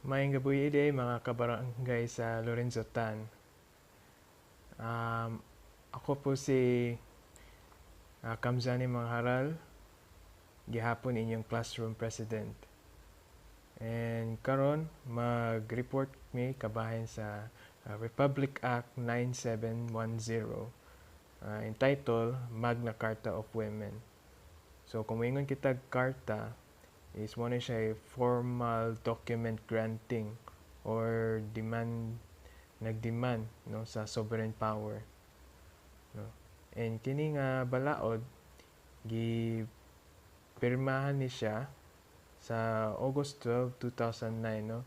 Maayong gabi day mga kabarangay sa Lorenzo Tan. Um, ako po si Kamzani Mangharal, gihapon inyong classroom president. And karon mag-report mi kabahin sa Republic Act 9710 entitled Magna Carta of Women. So kung moingon kita karta is mo na siya formal document granting or nagdemand no sa sovereign power no. And kini nga balaod gipirmahan ni siya sa August 12, 2009 no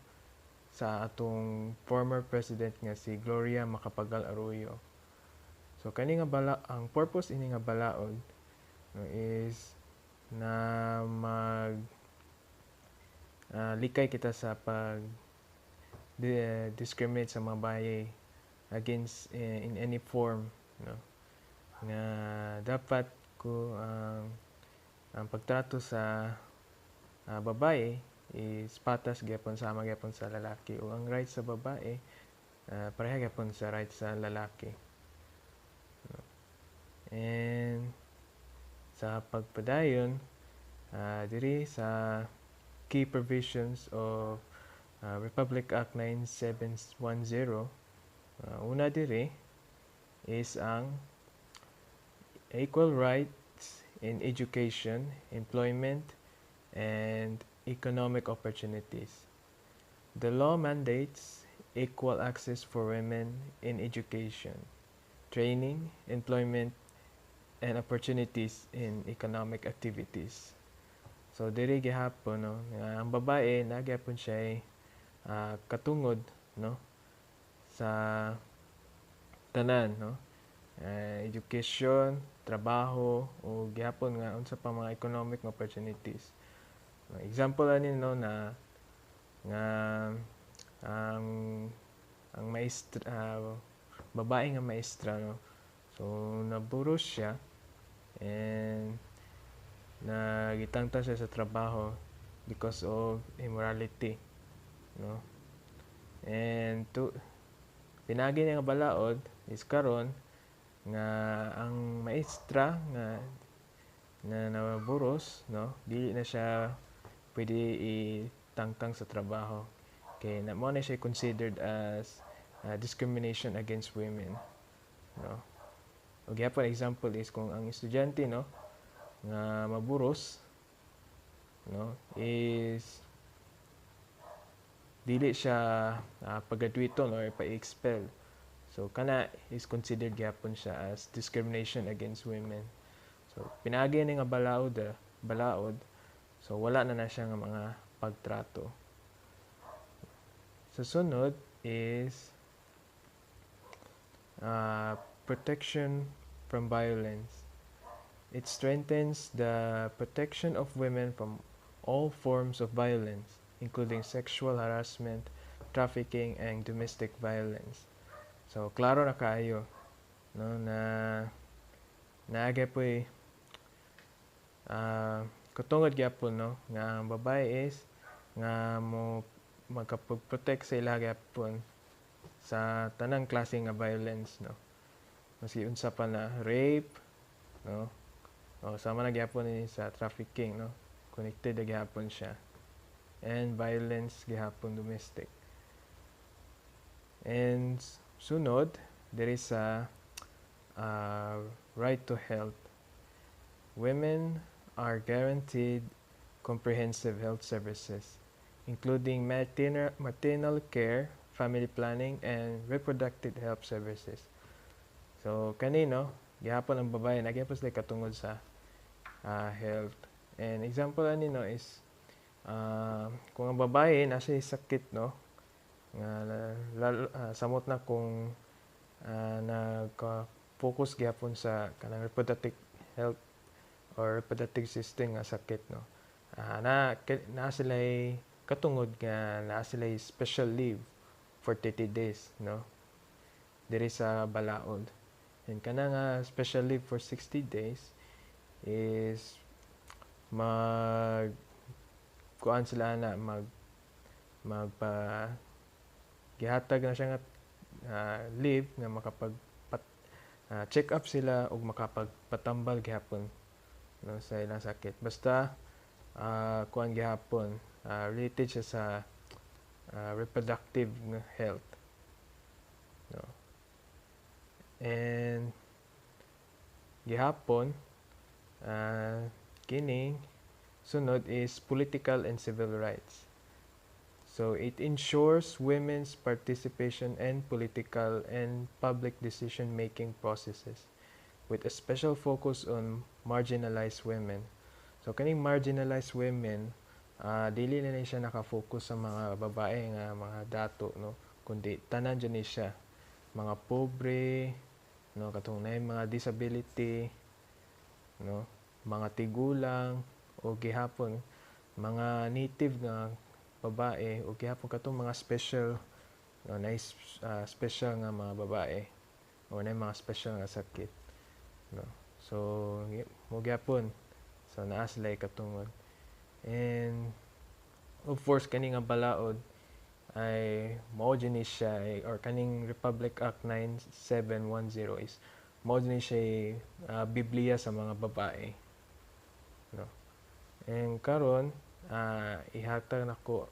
sa atong former president nga si Gloria Macapagal Arroyo. So kani nga ang purpose ini nga balaod no, is na likay kita sa pag discriminate sa mga babae against in any form no nga dapat ko ang pagtrato sa babae is patas gyapon sama gyapon sa lalaki o ang right sa babae pareha gyapon sa right sa lalaki no? And sa pagpadayon diri sa key provisions of Republic Act 9710 una diri is ang equal rights in education, employment, and economic opportunities. The law mandates equal access for women in education, training, employment, and opportunities in economic activities. So diri gihapon no ang babae nagyapon siya katungod no sa tanan no education, trabaho o gihapon nga unsa pa mga economic opportunities. Example ani no na nga ang maestra babae nga maestra no. So naburos siya and nagitangtang siya sa trabaho because of immorality no. And pinagi niya nga balaod is karon nga ang maestra nga naburos no dili na siya pwede itangtang sa trabaho kay mo na siya considered as discrimination against women no. Og gyapon example is kung ang estudyante no nga maburos no is dili siya pag-graduaton or pa-expel. So kana is considered gyapon siya as discrimination against women. So pinagi ni nga balaod. So wala na siya nga mga pagtrato. Sa sunod is protection from violence. It strengthens the protection of women from all forms of violence, including sexual harassment, trafficking, and domestic violence. So, klaro na kaayo no, na naagay po katungod gyapon no, nga ang babae is nga mo magkapag-protect sa ila gyapon sa tanang klase nga violence no. Kasi unsa pa na rape no, o sama na gyapon ni sa trafficking no, connected na gyapon siya, and violence gyapon domestic. And sunod there is a right to health. Women are guaranteed comprehensive health services including maternal care, family planning, and reproductive health services. So kanino gihapon ang babae nagyapon sila katungod sa health. And example ani no is kung ang babae nasa sakit no nga samot na kung nagka-focus gyapon sa kanang reproductive health or reproductive system nga sakit no. Na sila katungod nga na sila special leave for 30 days no diri sa balaod. And kana nga special leave for 60 days is kuan sila na magpa gihatag na siya nga leave nga makapag check up sila ug makapagpatambal gihapon no, sa ilang sakit. Basta kuan gihapon related siya sa reproductive health no. And gihapon kining sunod is political and civil rights. So it ensures women's participation in political and public decision-making processes with a special focus on marginalized women. So kaning marginalized women, dili na siya nakafocus sa mga babae nga mga dato no, kundi tanan dyan siya. Mga pobre, no, katong na mga disability, no, mga tigulang o gihapon mga native nga babae o gihapon katong mga special no, na special nga mga babae o na mga special nga sakit no. So mo gihapon so naa sila katungod. And of course kani nga balaod ay mao dinhi siya or kaning Republic Act 9710 is mao dinhi siya Biblia sa mga babae no. And karon ihatag nako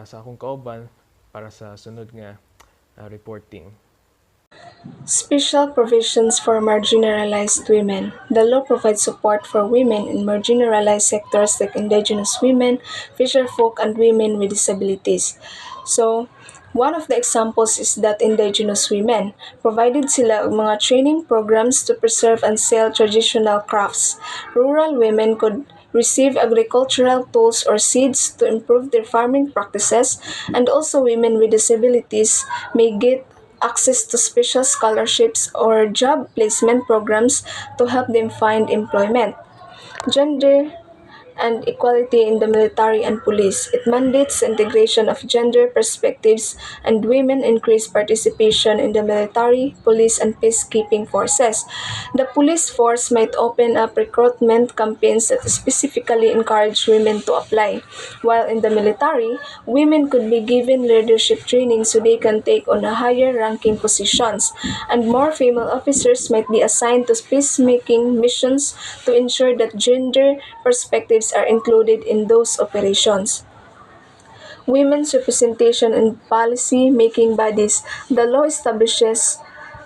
sa akong kauban para sa sunod nga reporting. Special provisions for marginalized women. The law provides support for women in marginalized sectors like indigenous women, fisherfolk, and women with disabilities. So, one of the examples is that indigenous women provided sila og mga training programs to preserve and sell traditional crafts. Rural women could receive agricultural tools or seeds to improve their farming practices, and also women with disabilities may get access to special scholarships or job placement programs to help them find employment. Gender and equality in the military and police. It mandates the integration of gender perspectives and women increased participation in the military, police, and peacekeeping forces. The police force might open up recruitment campaigns that specifically encourage women to apply, while in the military, women could be given leadership training so they can take on higher ranking positions, and more female officers might be assigned to peacemaking missions to ensure that gender perspectives are included in those operations. Women's representation in policy-making bodies. The law establishes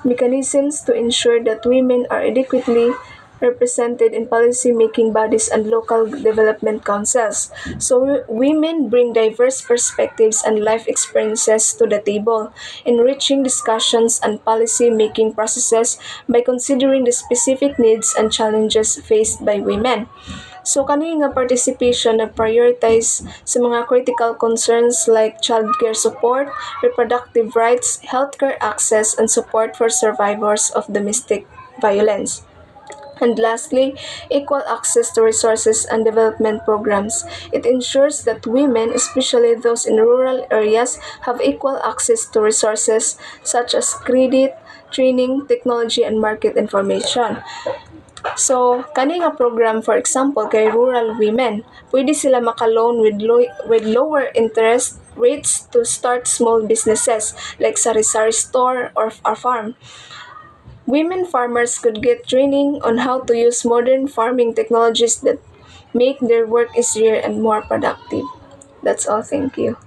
mechanisms to ensure that women are adequately represented in policy-making bodies and local development councils. So women bring diverse perspectives and life experiences to the table, enriching discussions and policy-making processes by considering the specific needs and challenges faced by women. So kani nga participation nag-prioritize sa mga critical concerns like childcare support, reproductive rights, healthcare access, and support for survivors of domestic violence. And lastly, equal access to resources and development programs. It ensures that women, especially those in rural areas, have equal access to resources such as credit, training, technology, and market information. So, kani nga program for example kay rural women, pwede sila maka-loan with lower interest rates to start small businesses like sari-sari store or a farm. Women farmers could get training on how to use modern farming technologies that make their work easier and more productive. That's all. Thank you.